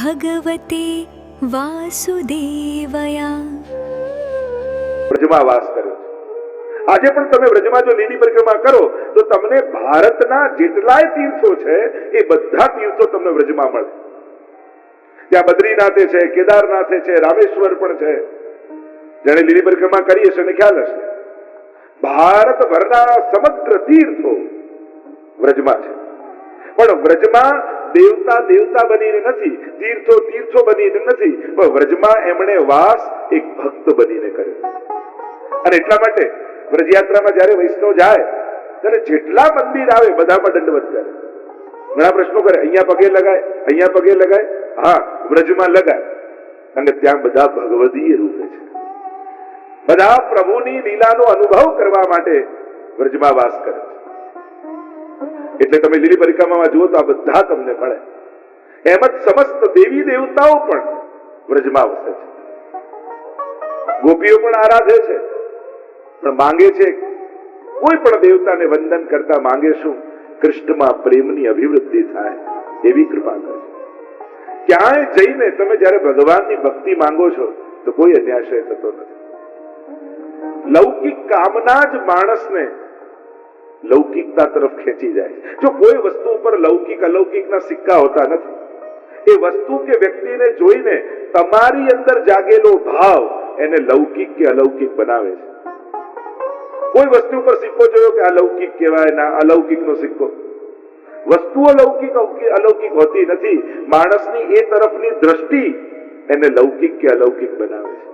ભગવતે વાસુદેવયા. વ્રજમાં વાસ કર્યો છે. આજે પણ તમે વ્રજમાં જો લીલી પરિક્રમા કરો તો તમને ભારતના જેટલાય તીર્થો છે એ બધા તીર્થો તમને વ્રજમાં મળે. ત્યાં બદ્રીનાથે છે, કેદારનાથે છે, રામેશ્વર પણ છે. જેણે લીલી પરિક્રમા કરી હશે એને ખ્યાલ હશે. ભારતભરના સમગ્ર તીર્થો વ્રજમાં છે. પણ વ્રજમાં દેવતા દેવતા બનીને નથી, તીર્થો તીર્થો બનીને નથી, પણ વ્રજમાં એમણે વાસ એક ભક્ત બનીને કર્યો. અને એટલા માટે વ્રજયાત્રામાં જયારે વૈષ્ણવ જાય ત્યારે જેટલા મંદિર આવે બધામાં દંડવત કરે. ઘણા પ્રશ્નો કરે, અહીંયા પગે લગાય, અહીંયા પગે લગાય. હા, વ્રજમાં લગાય. અને ત્યાં બધા ભગવદીય રૂપે છે. બધા પ્રભુની લીલાનો અનુભવ કરવા માટે વ્રજમાં વાસ કરે છે. એટલે તમે લીલી પરિક્રમામાં જુઓ તો આ બધા તમને મળે. એમ જ સમસ્ત દેવી દેવતાઓ પણ વ્રજમાં વસે છે. ગોપીઓ પણ આરાધે છે, પણ માંગે છે કોઈ પણ દેવતાને વંદન કરતા માંગે શું? કૃષ્ણમાં પ્રેમની અભિવૃદ્ધિ થાય એવી કૃપા કરે. ક્યાંય જઈને તમે જયારે ભગવાનની ભક્તિ માંગો છો તો કોઈ અન્યાય થતો નથી. લૌકિક કામના જ માણસને લૌકિકતા તરફ ખેંચી જાય. જો કોઈ વસ્તુ ઉપર લૌકિક અલૌકિકના સિક્કા હોતા નથી. એ વસ્તુ કે વ્યક્તિને જોઈને તમારી અંદર જાગેલો ભાવ એને લૌકિક કે અલૌકિક બનાવે છે. કોઈ વસ્તુ ઉપર સિક્કો જોયો કે અલૌકિક કહેવાય, ના અલૌકિકનો સિક્કો. વસ્તુઓ લૌકિક અલૌકિક હોતી નથી. માણસની એ તરફની દ્રષ્ટિ એને લૌકિક કે અલૌકિક બનાવે છે.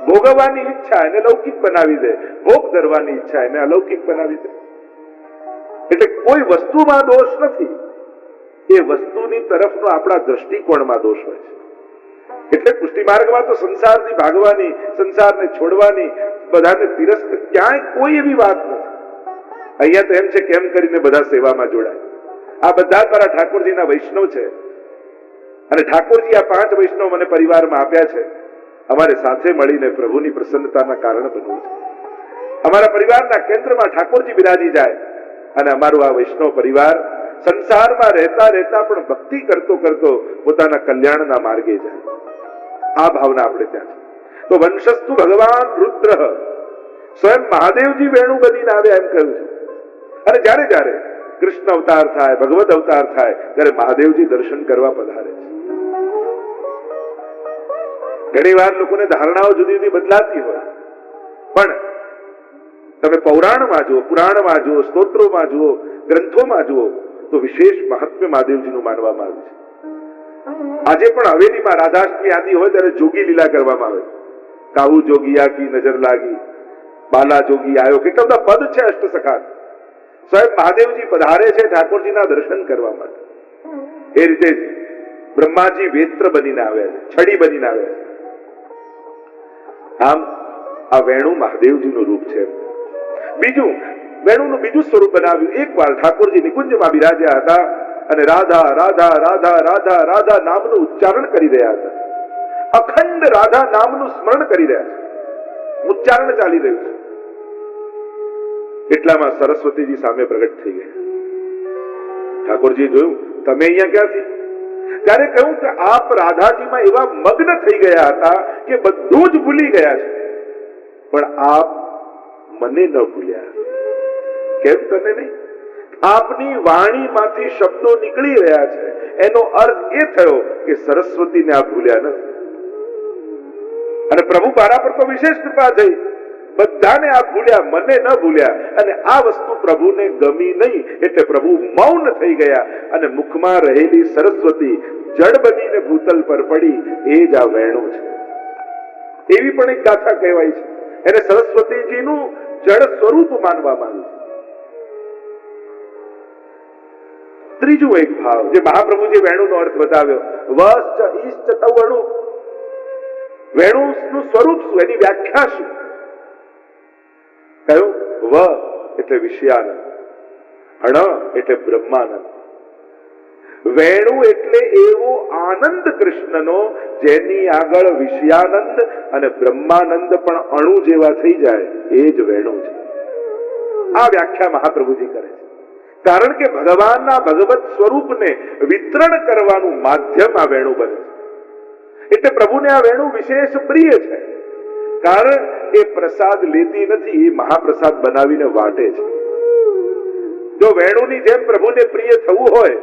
ભોગવવાની ઈચ્છા એને લૌકિક બનાવી દે, ભોગ ધરવાની ઈચ્છા એને અલૌકિક બનાવી દે. એટલે કોઈ વસ્તુમાં દોષ નથી, એ વસ્તુની તરફનો આપણા દ્રષ્ટિકોણમાં દોષ હોય છે. એટલે પુષ્ટિ માર્ગમાં તો સંસારથી ભાગવાની, સંસારને છોડવાની, બધાને તિરસ્કાર, ક્યાંય કોઈ એવી વાત નથી. અહીંયા તો એમ છે કેમ કરીને બધા સેવામાં જોડાય. આ બધા દ્વારા ઠાકોરજીના વૈષ્ણવ છે અને ઠાકોરજી આ 5 વૈષ્ણવ મને પરિવારમાં આપ્યા છે. અમારે સાથે મળીને પ્રભુની પ્રસન્નતાના કારણ બનવું છે. અમારા પરિવારના કેન્દ્રમાં ઠાકોરજી બિરાજી જાય અને અમારો આ વૈષ્ણવ પરિવાર સંસારમાં રહેતા રહેતા પણ ભક્તિ કરતો કરતો પોતાના કલ્યાણના માર્ગે જાય. આ ભાવના આપણે ત્યાં છે. તો વંશસ્તુ ભગવાન રુદ્ર, સ્વયં મહાદેવજી વેણુ બનીને આવ્યા એમ કહ્યું છે. અને જ્યારે જ્યારે કૃષ્ણ અવતાર થાય, ભગવદ અવતાર થાય ત્યારે મહાદેવજી દર્શન કરવા પધારે છે. ઘણી વાર લોકોને ધારણાઓ જુદી જુદી બદલાતી હોય, પણ તમે પૌરાણમાં જુઓ, પુરાણમાં જુઓ, સ્તોત્રોમાં જુઓ, ગ્રંથોમાં જુઓ તો વિશેષ મહાત્મ્ય મહાદેવજીનું માનવામાં આવ્યું છે. આજે પણ હવેલીમાં રાધાષ્ટમી આદિ હોય ત્યારે જોગી લીલા કરવામાં આવે છે. કાહુ જોગિયા કી નજર લાગી, બાલા જોગી આયો, કેટલા બધા પદ છે અષ્ટસખા. સ્વયં મહાદેવજી પધારે છે ઠાકોરજીના દર્શન કરવા માટે. એ રીતે જ બ્રહ્માજી વેત્ર બનીને આવ્યા છે, છડી બનીને આવ્યા છે. આમ આ વેણુ મહાદેવજીનું રૂપ છે. બીજું વેણુનું બીજું સ્વરૂપ બનાવ્યું. એકવાર ઠાકોરજી નિકુંજમાં બિરાજ્યા હતા અને રાધા રાધા રાધા રાધા રાધા નામનું ઉચ્ચારણ કરી રહ્યા હતા. અખંડ રાધા નામનું સ્મરણ કરી રહ્યા છે, ઉચ્ચારણ ચાલી રહ્યું છે. એટલામાં સરસ્વતીજી સામે પ્રગટ થઈ ગયા. ઠાકોરજી જોયું, તમે અહીંયા ક્યાંથી? ત્યારે કહ્યું કે આપ રાધાજીમાં એવા મગ્ન થઈ ગયા હતા કે બધું જ ભૂલી ગયા છે, પણ આપ મને ન ભૂલ્યા. કેમ તને નહીં? આપની વાણીમાંથી શબ્દો નીકળી રહ્યા છે, એનો અર્થ એ થયો કે સરસ્વતીને આપ ભૂલ્યા નથી. અને પ્રભુ મારા પર તો વિશેષ કૃપા થઈ, બધાને આપ ભૂલ્યા, મને ન ભૂલ્યા. અને આ વસ્તુ પ્રભુને ગમી નહીં એટલે પ્રભુ મૌન થઈ ગયા અને મુખમાં રહેલી સરસ્વતી જડ બનીને ભૂતલ પર પડી. એ જ આ વેણુ છે. એવી પણ એક ગાથા કહેવાય છે. એને સરસ્વતીજીનું જડ સ્વરૂપ માનવામાં આવ્યું છે. ત્રીજું એક ભાવ જે મહાપ્રભુજી વેણુનો અર્થ બતાવ્યો, વશ્ચ ઈશ્ચ તવણુ. વેણુનું સ્વરૂપ શું, એની વ્યાખ્યા શું? કહ્યું વ એટલે વિષયાનંદ, અણ એટલે બ્રહ્માનંદ. વેણુ એટલે એવો આનંદ કૃષ્ણનો જેની આગળ વિષયાનંદ અને બ્રહ્માનંદ પણ અણુ જેવા થઈ જાય, એ જ વેણુ છે. આ વ્યાખ્યા મહાપ્રભુજી કરે છે. કારણ કે ભગવાનના ભગવત સ્વરૂપને વિતરણ કરવાનું માધ્યમ આ વેણુ બને છે. એટલે પ્રભુને આ વેણુ વિશેષ પ્રિય છે, કારણ એ પ્રસાદ લેતી નથી, એ મહાપ્રસાદ બનાવીને વાટે છે. જો વેણુની જેમ પ્રભુને પ્રિય થવું હોય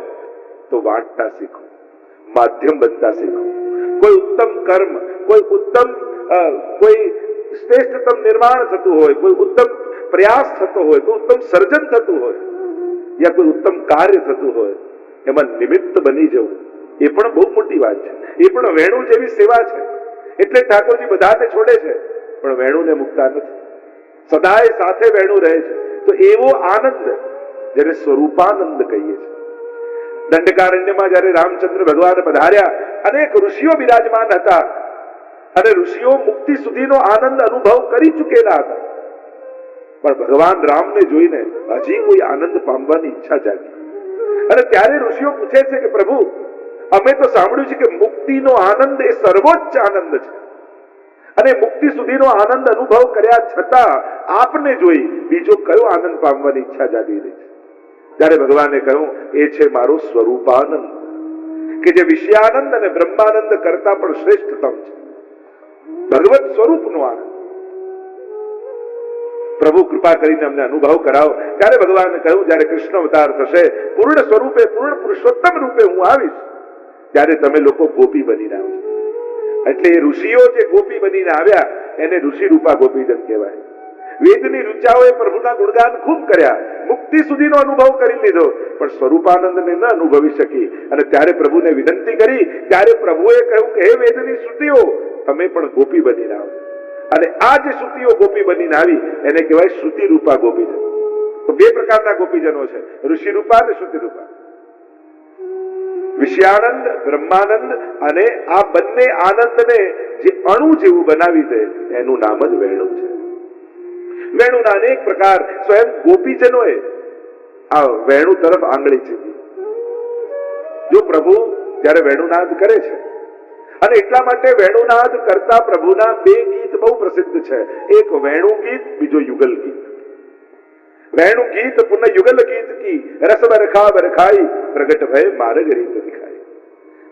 તો વાટતા શીખો, માધ્યમ બનતા શીખો. કોઈ ઉત્તમ કર્મ, કોઈ ઉત્તમ કોઈ શ્રેષ્ઠતમ નિર્માણ થતું હોય, કોઈ ઉત્તમ પ્રયાસ થતો હોય, કોઈ ઉત્તમ સર્જન થતું હોય, યા કોઈ ઉત્તમ કાર્ય થતું હોય, એમાં નિમિત્ત બની જવું એ પણ બહુ મોટી વાત છે. એ પણ વેણુ જેવી સેવા છે. એટલે ઠાકોરજી બધાને છોડે છે પણ વેણુને મુકતા નથી, સદાય સાથે વેણુ રહે છે. તો એવો આનંદ જેને સ્વરૂપાનંદ કહીએ છીએ. દંડકારણ્યમાં જયારે રામચંદ્ર ભગવાન પધાર્યા, અનેક ઋષિઓ બિરાજમાન હતા અને ઋષિઓ મુક્તિ સુધીનો આનંદ અનુભવ કરી ચૂકેલા હતા, પણ ભગવાન રામને જોઈને હજી કોઈ આનંદ પામવાની ઈચ્છા જાગી. અને ત્યારે ઋષિઓ પૂછે છે કે પ્રભુ, અમે તો સાંભળ્યું છે કે મુક્તિનો આનંદ એ સર્વોચ્ચ આનંદ છે, અને મુક્તિ સુધીનો આનંદ અનુભવ કર્યા છતાં આપને જોઈ બીજો કયો આનંદ પામવાની ઈચ્છા જાગી રહી છે? ત્યારે ભગવાને કહ્યું, એ છે મારો સ્વરૂપાનંદ, કે જે વિષયાનંદ અને બ્રહ્માનંદ કરતા પણ શ્રેષ્ઠતમ છે. ભગવત સ્વરૂપનો આનંદ. પ્રભુ કૃપા કરીને અમને અનુભવ કરાવો. ત્યારે ભગવાને કહ્યું, જ્યારે કૃષ્ણ અવતાર થશે, પૂર્ણ સ્વરૂપે, પૂર્ણ પુરુષોત્તમ રૂપે હું આવીશ, ત્યારે તમે લોકો ગોપી બનીને આવજો. એટલે એ ઋષિઓ જે ગોપી બનીને આવ્યા એને ઋષિ રૂપા ગોપીજન કહેવાય. વેદની ઋચાઓએ પ્રભુના ગુણગાન ખૂબ કર્યા, મુક્તિ સુધીનો અનુભવ કરી લીધો, પણ સ્વરૂપાનંદને ન અનુભવી શકી. અને ત્યારે પ્રભુને વિનંતી કરી, ત્યારે પ્રભુએ કહ્યું કે હે વેદની શ્રુતિઓ, તમે પણ ગોપી બનીને આવજો. અને આ જે શ્રુતિઓ ગોપી બનીને આવી એને કહેવાય શ્રુતિ રૂપા ગોપીજન. તો બે પ્રકારના ગોપીજનો છે, ઋષિ રૂપા અને શ્રુતિ રૂપા. વિષયાનંદ, બ્રહ્માનંદ, અને આ બંને આનંદને જે અણુ જેવું બનાવી દે એનું નામ જ વેણુ છે. વેણુના અનેક પ્રકાર. સ્વયં ગોપીજનોએ આ વેણુ તરફ આંગળી ચીંધી. જો પ્રભુ જ્યારે વેણુનાદ કરે છે, અને એટલા માટે વેણુનાદ કરતા પ્રભુના બે ગીત બહુ પ્રસિદ્ધ છે. એક વેણુ ગીત, બીજો યુગલ ગીત. વેણુ ગીત પુનઃ યુગલ ગીત કી રસ બરખા બરખાઈ પ્રગટ ભય માર્ગ રીત દિખાઈ.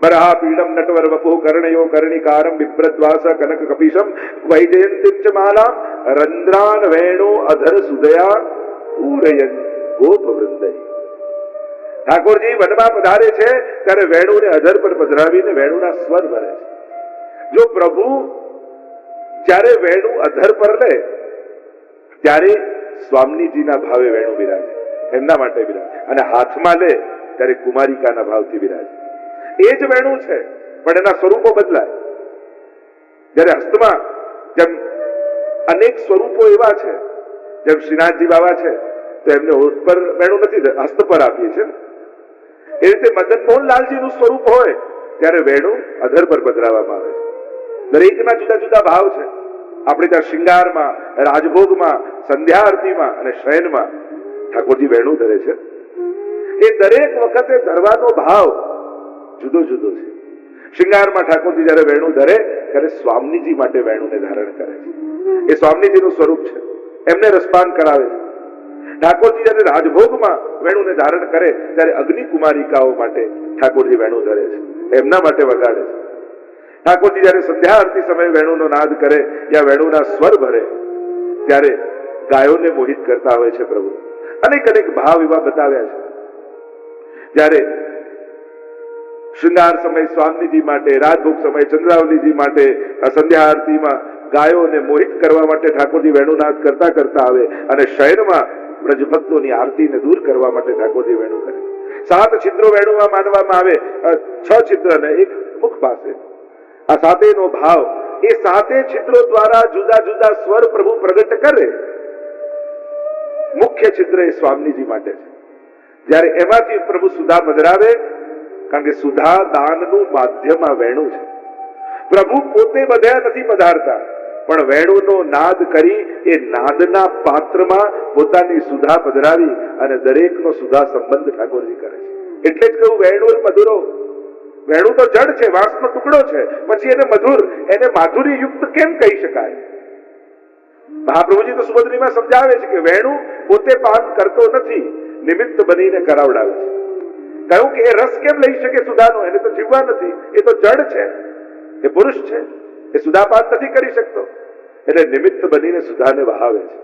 બરહા પીડમ નટવર વપો કર્ણયો કર્ણિકારમ બિભ્રદ્વાસ કનક કપિશમ વૈજયંતિમ ચ માલામ રંદ્રાન વેણુ અધર સુદયા પૂરયન ગોપ વૃંદય. ઠાકોરજી વનમાં પધારે છે ત્યારે વેણુને અધર પર પધરાવીને વેણુના સ્વર ભરે છે. જો પ્રભુ જ્યારે વેણુ અધર પર લે ત્યારે સ્વામીજીના ભાવે વેણુ બિરાજે, એમના માટે બિરાજે, અને હાથમાં લે ત્યારે કુમારિકાના ભાવથી બિરાજે. એ જ વેણુ છે, પણ એના સ્વરૂપો બદલાય. જ્યારે હસ્તમાં જેમ અનેક સ્વરૂપો એવા છે, જેમ શ્રીનાથજી બાબા છે તો એમને હોઠ પર વેણુ નથી, હસ્ત પર આપીએ છીએ. એ રીતે મદન મોહનલાલજીનું સ્વરૂપ હોય ત્યારે વેણુ અધર પર પધરાવવામાં આવે છે. દરેકના જુદા જુદા ભાવ છે. આપણે ત્યાં શિંગારમાં, રાજભોગમાં, સંધ્યા આરતીમાં અને શયનમાં ઠાકોરજી વેણુ ધરે છે. એ દરેક વખતે ધરવાનો ભાવ જુદો જુદો છે. શિંગારમાં ઠાકોરજી જયારે વેણુ ધરે ત્યારે સ્વામીજી માટે વેણુને ધારણ કરે છે. એ સ્વામીજીનું સ્વરૂપ છે, એમને રસપાન કરાવે છે. ઠાકોરજી જયારે રાજભોગમાં વેણુને ધારણ કરે ત્યારે અગ્નિ કુમારિકાઓ માટે ઠાકોરજી વેણુ ધરે છે, એમના માટે વગાડે છે. ઠાકોરજી જયારે સંધ્યા આરતી સમયે વેણુનો નાદ કરે યા વેણુના સ્વર ભરે ત્યારે ગાયોને મોહિત કરતા હોય છે પ્રભુ. અનેક અનેક ભાવ એવા બતાવ્યા છે. જ્યારે શૃંગાર સમય સ્વામીજી માટે, રાજભોગ સમય ચંદ્રાવલીજી માટે, સંધ્યા આરતીમાં ગાયોને મોહિત કરવા માટે ઠાકોરજી વેણુનાદ કરતા કરતા આવે, અને શયનમાં વ્રજભક્તોની આરતીને દૂર કરવા માટે ઠાકોરજી વેણુ કરે. 7 છિદ્રો વેણુમાં માનવામાં આવે, 6 છિદ્ર ને એક મુખ પાસે. આ સાતેનો ભાવ, એ સાતે છિદ્રો દ્વારા જુદા જુદા સ્વર પ્રભુ પ્રગટ કરે. મુખ્ય છિદ્ર એ સ્વામીજી માટે છે. જ્યારે એમાંથી પ્રભુ સુધા પધરાવે, કારણ કે સુધા દાનનું માધ્યમ આ વેણુ છે. પ્રભુ પોતે બધા નથી પધારતા, પણ વેણુનો નાદ કરી એ નાદના પાત્રમાં પોતાની સુધા પધરાવી અને દરેકનો સુધા સંબંધ ઠાકોરજી કરે છે. એટલે જ કહ્યું વેણુ મધુરો. વેણુ તો જડ છે, વાંસનો ટુકડો છે, પછી એને મધુર, એને માધુરી યુક્ત કેમ કહી શકાય? મહાપ્રભુજી તો સુભદ્રીમાં સમજાવે છે કે વેણુ પોતે પાન કરતો નથી, નિમિત્ત બનીને કરાવડાવે છે. કહ્યું કે એ રસ કેમ લઈ શકે સુધાનો? એને તો જીવવા નથી, એ તો જડ છે. એ પુરુષ છે, એ સુધાપાન નથી કરી શકતો, એટલે નિમિત્ત બનીને સુધાને વહાવે છે.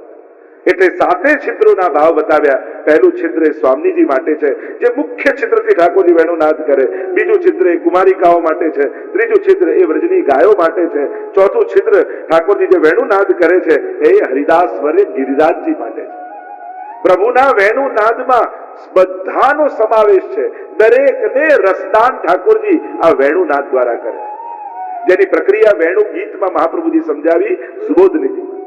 એટલે સાતે છિદ્રોના ભાવ બતાવ્યા. પહેલું છિદ્ર એ સ્વામીજી માટે છે, જે મુખ્ય છિદ્રથી ઠાકોરજી વેણુનાદ કરે. બીજું છિદ્ર એ કુમારિકાઓ માટે છે. ત્રીજું છિદ્ર એ વ્રજની ગાયો માટે છે. ચોથું છિદ્ર ઠાકોરજી જે વેણુનાદ કરે છે એ હરિદાસ વર્ય ગિરિરાજજી માટે છે. પ્રભુના વેણુનાદમાં બધાનો સમાવેશ છે. દરેકને રસદાન ઠાકોરજી આ વેણુનાદ દ્વારા કરે છે, જેની પ્રક્રિયા વેણુ ગીતમાં મહાપ્રભુજી સમજાવી સુબોધનીતિમાં.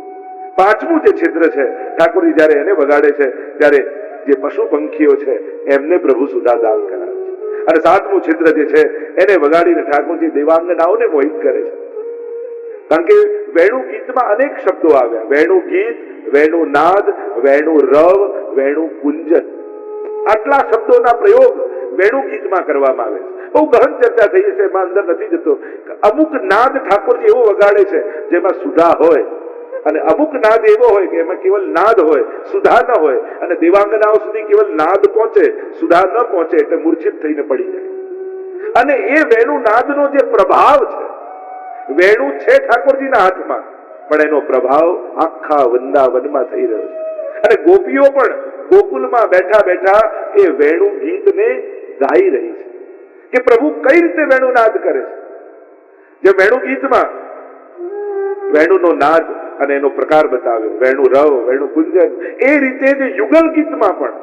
પાંચમું જે છિદ્ર છે ઠાકોરજી જયારે એને વગાડે છે ત્યારે જે પશુ પંખીઓ છે એમને પ્રભુ સુધા દાન કરાવે છે. અને સાતમું છિદ્ર જે છે એને વગાડીને ઠાકોરજી દેવાંગનાઓને મોહિત કરે છે. કારણ કે વેણુ ગીતમાં અનેક શબ્દો આવ્યા. વેણુ ગીત, વેણુ નાદ, વેણુ રવ, વેણુ કુંજન, આટલા શબ્દોના પ્રયોગ વેણુ ગીતમાં કરવામાં આવે છે. બહુ ગહન ચર્ચા થઈ છે, એમાં અંદર નથી જતો. અમુક નાદ ઠાકોરજી એવો વગાડે છે જેમાં સુધા હોય, અને અમુક નાદ એવો હોય કે એમાં કેવલ નાદ હોય, સુધા ન હોય, અને દેવાંગનાઓ સુધી કેવલ નાદ પહોંચે, સુધા ન પહોંચે એટલે મૂર્છિત થઈને પડી જાય. અને એ વેણુ નાદનો જે પ્રભાવ છે, વેણુ છે ઠાકોરજીના હાથમાં, પણ એનો પ્રભાવ આખા વૃંદાવનમાં થઈ રહ્યો છે. અને ગોપીઓ પણ ગોકુલમાં બેઠા બેઠા એ વેણુ ગીતને ગાઈ રહી છે કે પ્રભુ કઈ રીતે વેણુનાદ કરે છે. જે વેણુ ગીતમાં વેણુનો નાદ અને એનો પ્રકાર બતાવ્યો, વેણુ રવ, વેણુ કુંજન, એ રીતે જ યુગલ ગીતમાં પણ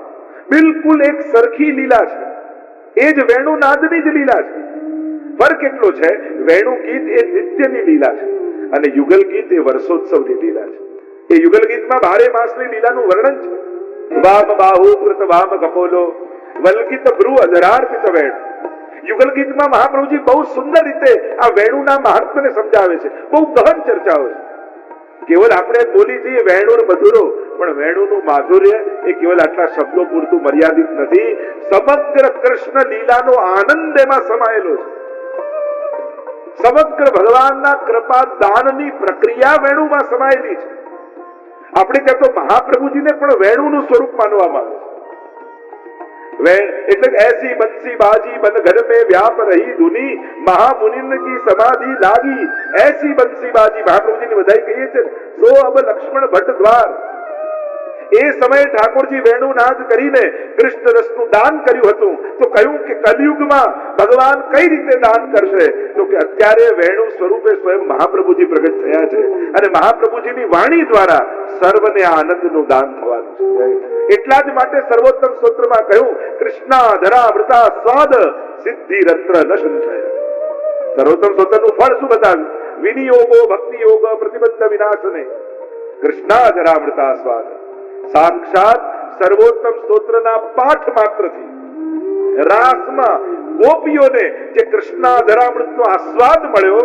બિલકુલ એક સરખી લીલા છે. એ જ વેણુનાદની જ લીલા છે. ફરક એટલો છે, વેણુ ગીત એ નિત્યની લીલા છે અને યુગલ ગીત એ વર્ષોત્સવની લીલા છે. એ યુગલ ગીતમાં 12 માસની લીલાનું વર્ણન છે. વામ બાહુ કૃત વામ કપોલો વલ્કિત ભ્રુ અધરાર્પિત વેણુ. યુગલ ગીતમાં મહાપ્રભુજી બહુ સુંદર રીતે આ વેણુના મહાત્મ્યને સમજાવે છે. બહુ ગહન ચર્ચાઓ છે. કેવલ આપણે બોલી જઈએ વેણુર મધુરો, પણ વેણુનું માધુર્ય એ કેવલ આટલા શબ્દો પૂરતું મર્યાદિત નથી. સમગ્ર કૃષ્ણ લીલાનો આનંદ એમાં સમાયેલો છે. સમગ્ર ભગવાનના કૃપા દાનની પ્રક્રિયા વેણુમાં સમાયેલી છે. આપણે ત્યાં તો મહાપ્રભુજીને પણ વેણુનું સ્વરૂપ માનવામાં આવે છે. એટલે એસી બંસી બાજી બન ઘર में व्याप रही धुनी महामुनिन की समाधि लागी ऐसी બંસી બાજી મહાપ્રભુજીની વધાઈ કહીએ છે. સો અબ લક્ષ્મણ ભટ્ટ દ્વાર. એ સમયે ઠાકોરજી વેણુનાદ કરીને કૃષ્ણ રસનું દાન કર્યું હતું. તો કહ્યું કે કલયુગમાં ભગવાન કઈ રીતે દાન કરશે, તો કે અત્યારે વેણુ સ્વરૂપે સ્વયં મહાપ્રભુજી પ્રગટ થયા છે અને મહાપ્રભુજીની વાણી દ્વારા સર્વને આનંદનું દાન થવાનું છે. એટલા જ માટે સર્વોત્તમ સ્તોત્રમાં કહ્યું, કૃષ્ણા ધરામૃતા સ્વાદ સિદ્ધિ રત્ર ન સંશય. સર્વોત્તમ સ્તોત્રનું ફળ શું બતાવ્યું? વિનિયોગો ભક્તિ યોગ પ્રતિબંધ વિનાશને કૃષ્ણા ધરામૃતા સ્વાદ. સાક્ષાત સર્વોત્તમ સ્તોત્રના પાઠ માત્રથી રાસમાં ગોપીઓને જે કૃષ્ણાધરામૃતનો આસ્વાદ મળ્યો,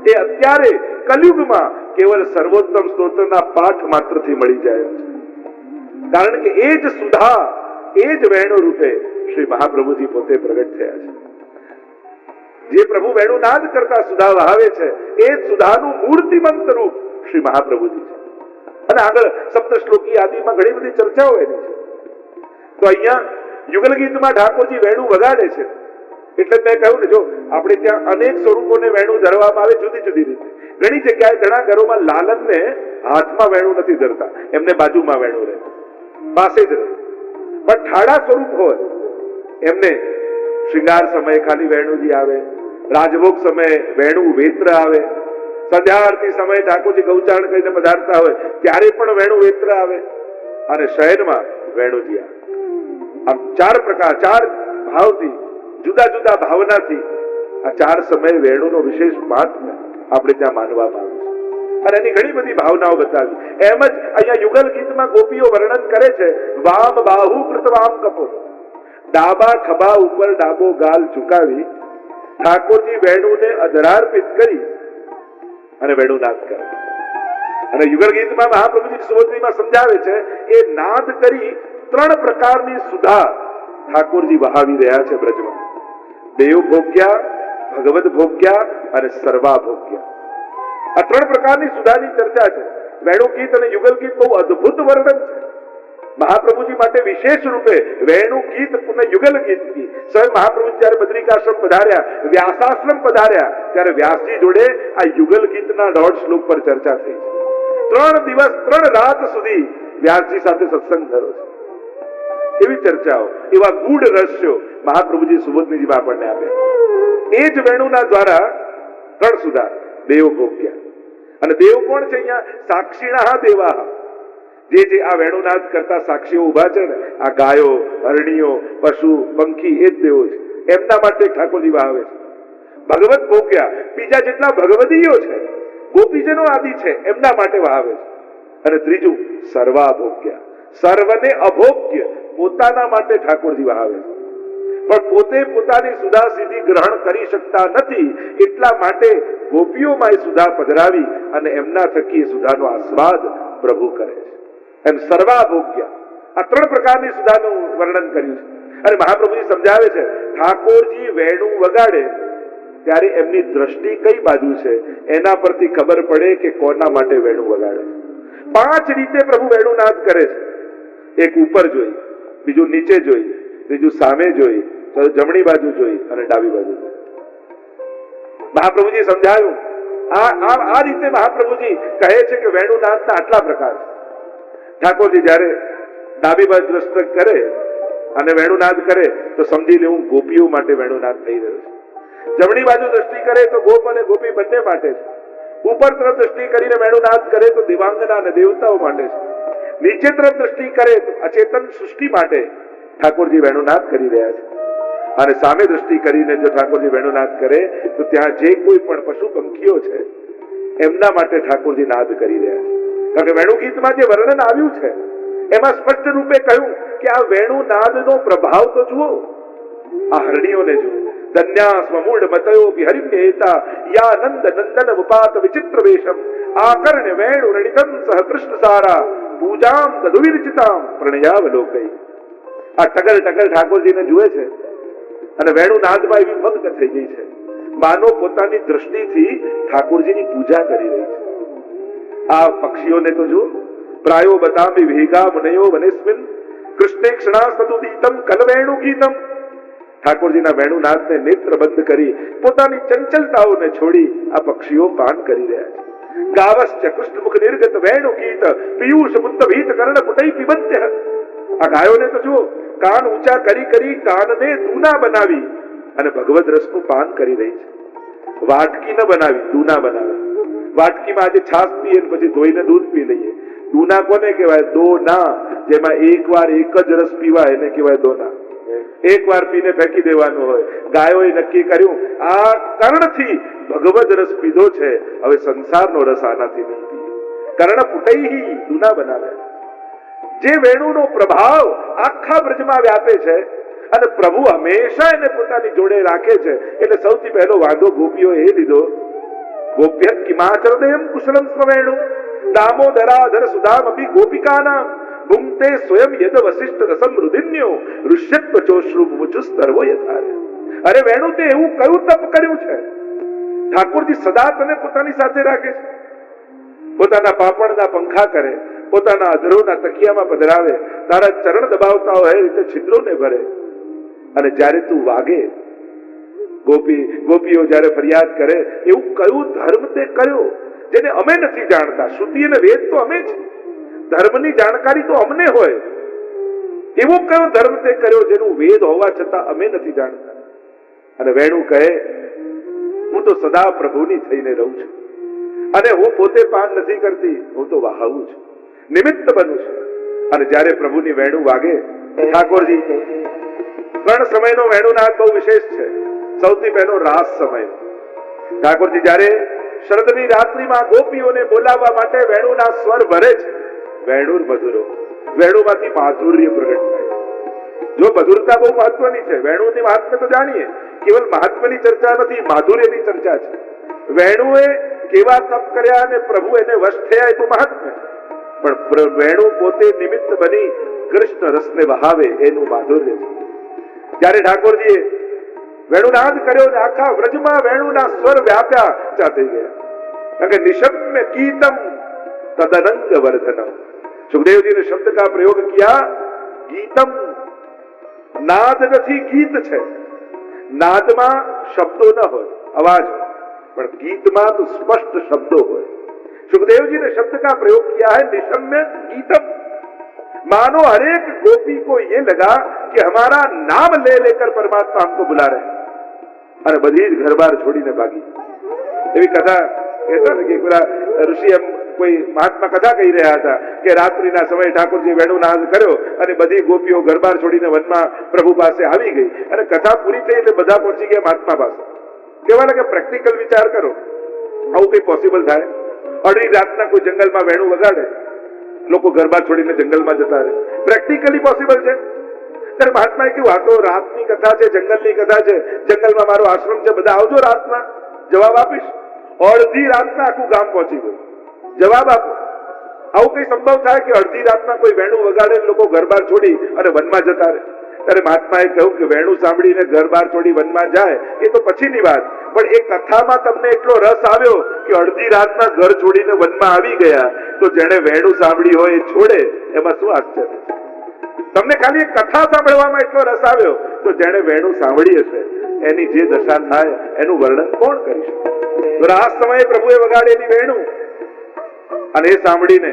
એ અત્યારે કલયુગમાં કેવલ સર્વોત્તમ સ્તોત્રના પાઠ માત્રથી મળી જાય છે. કારણ કે એ જ સુધા, એ જ વેણુ રૂપે શ્રી મહાપ્રભુજી પોતે પ્રગટ થયા છે. જે પ્રભુ વેણુનાદ કરતા સુધા વહાવે છે, એ જ સુધાનું મૂર્તિમંત રૂપ શ્રી મહાપ્રભુજી છે. અને આગળ સપ્તશ્લોકી આદિમાં ઘણી બધી ચર્ચાઓ એની છે. તો અહીંયા યુગલ ગીતમાં ઠાકોરજી વેણુ વગાડે છે. એટલે મેં કહ્યું ને, જો આપણે ત્યાં અનેક સ્વરૂપોને વેણુ ધરવામાં આવે જુદી જુદી રીતે. ઘણી જગ્યાએ ઘણા ઘરોમાં લાલનને હાથમાં વેણુ નથી ધરતા, એમને બાજુમાં વેણુ રહે, પાસે જ રહે. પણ ઠાડા સ્વરૂપ હોય એમને શૃંગાર સમયે ખાલી વેણુજી આવે, રાજભોગ સમયે વેણુ વેત્ર આવે, સંધ્યા આરતી સમયે ઠાકોરજી ગૌચારણ કરીને પધારતા હોય ત્યારે પણ વેણુ વેત્ર આવે, અને શયનમાં વેણુજી આવે. આમ 4 પ્રકાર, 4 ભાવથી, જુદા જુદા ભાવનાથી આ 4 સમયે વેણુનો વિશેષ મહાત્મ્ય આપણે ત્યાં માનવામાં આવે છે. અને એની ઘણી બધી ભાવનાઓ બતાવી. એમ જ અહીંયા યુગલ ગીતમાં ગોપીઓ વર્ણન કરે છે, વામ બાહુ કૃત વામ કપોલ. ડાબા ખભા ઉપર ડાબો ગાલ ઝુકાવી ઠાકોરજી વેણુને અધરાર્પિત કરી અને વેણુનાદ કરે. અને યુગલ ગીતમાં મહાપ્રભુજી સુબોધનીમાં સમજાવે છે, એ નાદ કરી 3 પ્રકારની સુધા ઠાકોરજી વહાવી રહ્યા છે બ્રજમાં. દેવ ભોગ્યા, ભગવદ ભોગ્યા અને સર્વા ભોગ્યા. આ 3 પ્રકારની સુધાની ચર્ચા છે. વેણુ ગીત અને યુગલ ગીત બહુ અદ્ભુત વર્ણન છે. મહાપ્રભુજી માટે વિશેષ રૂપે વેણુ ગીત અને યુગલ ગીત કી સ્વયં મહાપ્રભુ જયારે બદ્રિકાશ્રમ પધાર્યા, વ્યાસાશ્રમ પધાર્યા, ત્યારે વ્યાસજી જોડે આ યુગલ ગીતના 1.5 શ્લોક પર ચર્ચા થઈ છે. 3 દિવસ 3 રાત સુધી વ્યાસજી સાથે સત્સંગ થયો છે. એવી ચર્ચાઓ, એવા ગૂઢ રહસ્યો મહાપ્રભુજી સુબોધનીજીમાં આપણને આપ્યા. એ જ વેણુના દ્વારા 3 સુધા દેવ ભોગ્યા. અને દેવ કોણ છે અહીંયા? સાક્ષીણા દેવા. જે આ વેણુનાદ કરતા સાક્ષીઓ ઉભા છે ને, આ ગાયો, હરણીઓ, પશુ, પંખી, એ જ દેવો છે. એમના માટે ઠાકોરજી વહાવે છે. ભગવત ભોગ્યા, બીજા જેટલા ભગવદીયો છે, ગોપીજનો આદિ છે, એમના માટે વહાવે છે. અને ત્રીજું સર્વાભોગ્યા, સર્વને અભોગ્ય, પોતાના માટે ઠાકોરજી વહાવે છે. પણ પોતે પોતાની સુધા સીધી ગ્રહણ કરી શકતા નથી, એટલા માટે ગોપીઓમાં એ સુધા પધરાવી અને એમના થકી સુધાનો આસ્વાદ પ્રભુ કરે છે. એમ સર્વાભોગ્ય આ 3 પ્રકારની સુધાનું વર્ણન કર્યું છે. અને મહાપ્રભુજી સમજાવે છે, ઠાકોરજી વેણુ વગાડે ત્યારે એમની દ્રષ્ટિ કઈ બાજુ છે એના પરથી ખબર પડે કે કોના માટે વેણુ વગાડે છે. 5 રીતે પ્રભુ વેણુનાદ કરે છે. એક ઉપર જોઈ, બીજું નીચે જોઈ, ત્રીજું સામે જોઈ, જમણી બાજુ જોઈ અને ડાબી બાજુ જોઈ. મહાપ્રભુજી સમજાયું. આ રીતે મહાપ્રભુજી કહે છે કે વેણુનાદના આટલા પ્રકાર છે. ઠાકોરજી જયારે ડાબી બાજુ દ્રષ્ટિ કરે અને વેણુનાદ કરે તો સમજી લેવું ગોપીઓ માટે વેણુનાદ થઈ રહ્યો છે. જમણી બાજુ દ્રષ્ટિ કરે તો ગોપ અને ગોપી બંને માટે છે. ઉપર તરફ દ્રષ્ટિ કરીને વેણુનાદ કરે તો દિવાંગના અને દેવતાઓ માટે છે. નીચે તરફ દ્રષ્ટિ કરે તો અચેતન સૃષ્ટિ માટે ઠાકોરજી વેણુનાદ કરી રહ્યા છે. અને સામે દ્રષ્ટિ કરીને જો ઠાકોરજી વેણુનાદ કરે તો ત્યાં જે કોઈ પણ પશુ પંખીઓ છે એમના માટે ઠાકોરજી નાદ કરી રહ્યા છે. કારણ કે વેણુ ગીતમાં જે વર્ણન આવ્યું છે એમાં સ્પષ્ટ રૂપે કહ્યું કે આ વેણુનાદનો પ્રભાવ તો જુઓ. આ હરણીઓને જુઓ. ધન્યાસ્મ મૂળ મતયો હરિમ્યેતા યાનંદ નંદન ઉપાત વિચિત્ર વેશમ આકર્ણ્ય વેણુ રણિતમ સહ કૃષ્ણ સારા પૂજામ તદુવિરચિતામ પ્રણયાવલોકૈ. આ ટગર ટગર ઠાકોરજીને જુએ છે અને વેણુનાદમાં એવી મગ્ન થઈ ગઈ છે, માનો પોતાની દ્રષ્ટિથી ઠાકોરજીની પૂજા કરી રહી છે. આ પક્ષીઓને તો જુઓ. પ્રાયો બતામી ભેગા મુનયો વનેસ્મિન કૃષ્ણે ક્ષણાસ્તદુદીતમ કલવેણુ ગીતમ. ઠાકોરજીના વેણુનાદને નેત્ર બંધ કરી પોતાની ચંચલતાઓને છોડી આ પક્ષીઓ પાન કરી રહ્યા છે. ગાવશ્ચ કૃષ્ણ મુખ નિર્ગત વેણુ ગીત પિયુષ મુક્ત ભીત કર્ણ પુટૈ પિબંત્ય. આ ગાયોને તો જુઓ, કાન ઊંચા કરી કરી કાનને દૂના બનાવી અને ભગવદ રસનું પાન કરી રહી છે. વાટકી ન બનાવી, દૂના બનાવે. વાટકીમાં આજે છાશ પીએ પછી ધોઈને દૂધ પી લઈએ. દૂના કોને કહેવાય? દોના. જેમાં એકવાર એક જ રસ પીવાય એને કહેવાય દોના. એકવાર પીને ફેંકી દેવાનું હોય. ગાયોએ નક્કી કર્યું આ કર્ણથી ભગવદ રસ પીધો છે, હવે સંસારનો રસ આનાથી નહીં પીએ. કર્ણ પુટૈ દૂના બનાવે. જે વેણુનો પ્રભાવ આખા બ્રજમાં વ્યાપે છે અને પ્રભુ હંમેશા એને પોતાની જોડે રાખે છે. એટલે સૌથી પહેલો વાંધો ગોપીઓ એ લીધો. ગોપ્ય કિમાચરદેયમ કુશલમ સ્વવેણુ દામોદરાધર સુદામ અપી ગોપિકાનામ ભુંક્તે સ્વયં યદ વસિષ્ઠ રસમ રુધિન્યો ઋષ્યત્વ ચોશ્રુ મુચુસ્તરવો યથારે. અરે વેણુ, તે એવું કયું તપ કર્યું છે? ઠાકોરજી સદા તને પોતાની સાથે રાખે છે. પોતાના પાપણના પંખા કરે, પોતાના અધરોના તકિયામાં પધરાવે, તારા ચરણ દબાવતા હોય એ રીતે છિદ્રોને ભરે. અને જ્યારે તું વાગે, ગોપીઓ જ્યારે ફરિયાદ કરે, એવું કયું ધર્મ તે કર્યો જેને અમે નથી જાણતા? શ્રુતિ અને વેદ તો અમે છે, ધર્મની જાણકારી તો અમને હોય. એવો કયો ધર્મ તે કર્યો જેનું વેદ હોવા છતાં અમે નથી જાણતા? અને વેણુ કહે, હું તો સદા પ્રભુની થઈને રહું છું અને હું પોતે પાન નથી કરતી, હું તો વહાવું છું, નિમિત્ત બનું છું. અને જ્યારે પ્રભુની વેણુ વાગે, ઠાકોરજી 3 સમયનો વેણુનાદ બહુ વિશેષ છે. સૌથી પહેલો રાસ સમય. ઠાકોરજી જ્યારે શરદની રાત્રિમાં ગોપીઓને બોલાવવા માટે વેણુના સ્વર ભરે છે. વેણુર મધુરો. વેણુમાંથી માધુર્ય પ્રગટ થાય. જો મધુરતા બહુ મહત્વની છે. વેણુની મહાત્મ્ય તો જાણીએ, કેવલ મહાત્મ્યની ચર્ચા નથી, માધુર્યની ચર્ચા છે. વેણુએ કેવા તપ કર્યા અને પ્રભુ એને વશ થયા એ તો મહાત્મ્ય, પણ વેણુ પોતે નિમિત્ત બની કૃષ્ણ રસને વહાવે એનું માધુર્ય છે. જ્યારે ઠાકોરજીએ વેણુનાદ કર્યો ને આખા વ્રજમાં વેણુના સ્વર વ્યાપ્યા થઈ ગયા. કારણ કે નિશમ્ય ગીતમ તદનંગ વર્ધનમ. સુખદેવજી ने शब्द का प्रयोग किया. गीतम नाद નથી, ગીત છે. નાદમાં શબ્દો ન હોય, અવાજ. पर गीत में तो स्पष्ट शब्दों हो। सुखदेव जी ने शब्द का प्रयोग किया है निशम्य गीतम। मानो हरेक गोपी को ये लगा कि हमारा नाम ले लेकर परमात्मा हमको बुला रहे हैं, अरे बधी घर बार छोड़ी ने भागी। एवी कथा कहता कि पूरा ऋषि एम कोई महात्मा कथा कही रहा था कि रात्रिना समय ठाकुरजी वेणु नाद कर्यो અને બધી ગોપીઓ ઘરબાર છોડીને વનમાં પ્રભુ પાસે આવી ગઈ અને કથા પૂરી થઈ એટલે બધા પહોંચી ગયા મહાત્મા પાસે। કેવા લાગે પ્રેક્ટિકલ વિચાર કરો, આવું કઈ પોસિબલ થાય? અડધી રાતના કોઈ જંગલમાં વેણુ વગાડે, લોકો ઘરબાર છોડીને જંગલમાં જતા રહે, પ્રેક્ટિકલી પોસિબલ છે? ત્યારે મહાત્માએ કહ્યું, આ તો રાતની કથા છે, જંગલની કથા છે, જંગલમાં મારો આશ્રમ છે, બધા આવજો રાતના, જવાબ આપીશ। અડધી રાતના આખું ગામ પહોંચી ગયું, જવાબ આપો। આવું કઈ સંભવ થાય કે અડધી રાતના કોઈ વેણુ વગાડે લોકો ઘરબાર છોડી અને વનમાં જતા રહે? ત્યારે મહાત્માએ કહ્યું કે વેણુ સાંભળીને ઘરબાર છોડી વનમાં જાય એ તો પછીની વાત, પણ એ કથામાં તમને એટલો રસ આવ્યો કે અડધી રાતના ઘર છોડીને વનમાં આવી ગયા, તો જેણે વેણુ સાંભળી હોય એ છોડે, એમાં શું આશ્ચર્ય? તમને ખાલી એક કથા સાંભળવામાં એટલો રસ આવ્યો, તો જેણે વેણુ સાંભળી હશે એની જે દશા થાય એનું વર્ણન કોણ કરી શકે? તો રાસ સમયે પ્રભુએ વગાડેલી વેણુ અને એ સાંભળીને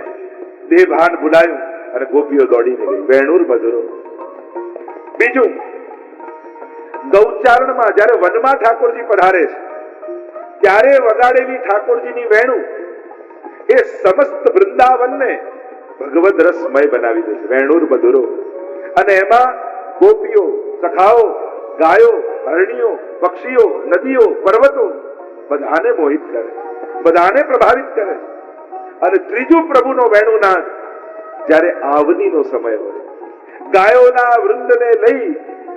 દેહ ભાન ભૂલાયું અને ગોપીઓ દોડીને ગઈ। વેણુર મધુરો। બીજું, ગૌચારણમાં જ્યારે વનમાં ઠાકોરજી પધારે છે ત્યારે વગાડેલી ઠાકોરજીની વેણુ એ સમસ્ત વૃંદાવનને ભગવદ રસમય બનાવી દે છે। વેણુર મધુરો। અને એમાં ગોપીઓ, સખાઓ, ગાયો, હરણીઓ, પક્ષીઓ, નદીઓ, પર્વતો બધાને મોહિત કરે, બધાને પ્રભાવિત કરે। અને ત્રીજું પ્રભુનો વેણુનાદ જ્યારે આવનીનો સમય હોય, ગાયોના વૃંદને લઈ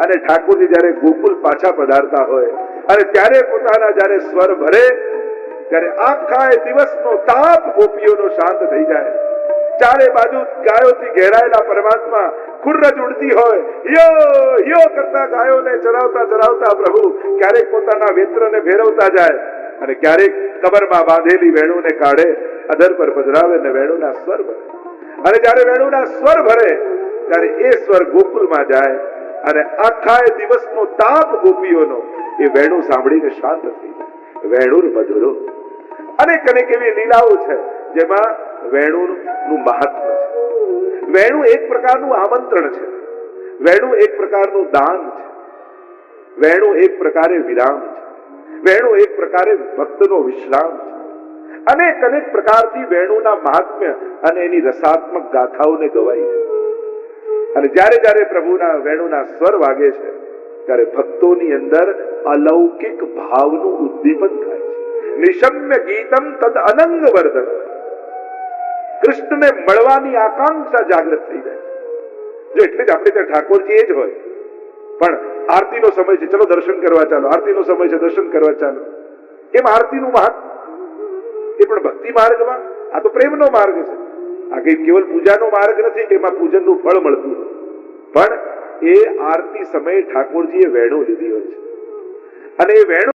અને ઠાકોરજી જ્યારે ગોકુલ પાછા પધારતા હોય અને ત્યારે પોતાના જ્યારે સ્વર ભરે ત્યારે આખા દિવસનો તાપ ગોપીઓનો શાંત થઈ જાય। ચારે બાજુ ગાયોથી ઘેરાયેલા પરમાત્મા ખુર્રજ ઉડતી હોય, યો યો કરતા ગાયોને ચરાવતા ચરાવતા પ્રભુ ક્યારેક પોતાના વેત્રને ફેરવતા જાય અને ક્યારેક કબરમાં બાંધેલી વેણુને કાઢે, અધર પર પધરાવે ને વેણુના સ્વર ભરે। અને જ્યારે વેણુના સ્વર ભરે ત્યારે એ સ્વર ગોકુલમાં જાય અને આખા દિવસનો તાપ ગોપીઓનો એ વેણુ સાંભળીને શાંત થઈ જાય। વેણુર મધુરો। અનેક અનેક એવી લીલાઓ છે જેમાં વેણુનું મહાત્મ્ય છે। વેણુ એક પ્રકારનું આમંત્રણ છે, વેણુ એક પ્રકારનું દાન છે, વેણુ એક પ્રકારે વિરામ છે, વેણુ એક પ્રકારે ભક્તનો વિશ્રામ છે। અનેક અનેક પ્રકારથી વેણુના મહાત્મ્ય અને એની રસાત્મક ગાથાઓને ગવાય છે। અને જ્યારે જ્યારે પ્રભુના વેણુના સ્વર વાગે છે ત્યારે ભક્તોની અંદર અલૌકિક ભાવનું ઉદ્દીપન થાય છે। નિશમ્ય ગીતમ તદ અનંગ વર્ધન। કૃષ્ણને મળવાની આકાંક્ષા જાગૃત થઈ જાય છે। જો એટલે જ આપણે ત્યાં ઠાકોરજી એ જ હોય, પણ આરતીનો સમય છે, ચલો દર્શન કરવા ચાલો, આરતીનો સમય છે, દર્શન કરવા ચાલો, એમ આરતીનું મહાત્મ્ય એ પણ ભક્તિ માર્ગમાં, આ તો પ્રેમનો માર્ગ છે, આ કઈ કેવલ પૂજાનો માર્ગ નથી કે એમાં પૂજનનું ફળ મળતું હોય, પણ એ આરતી સમયે ઠાકોરજીએ વેણુ લીધી હોય છે અને એ વેણુ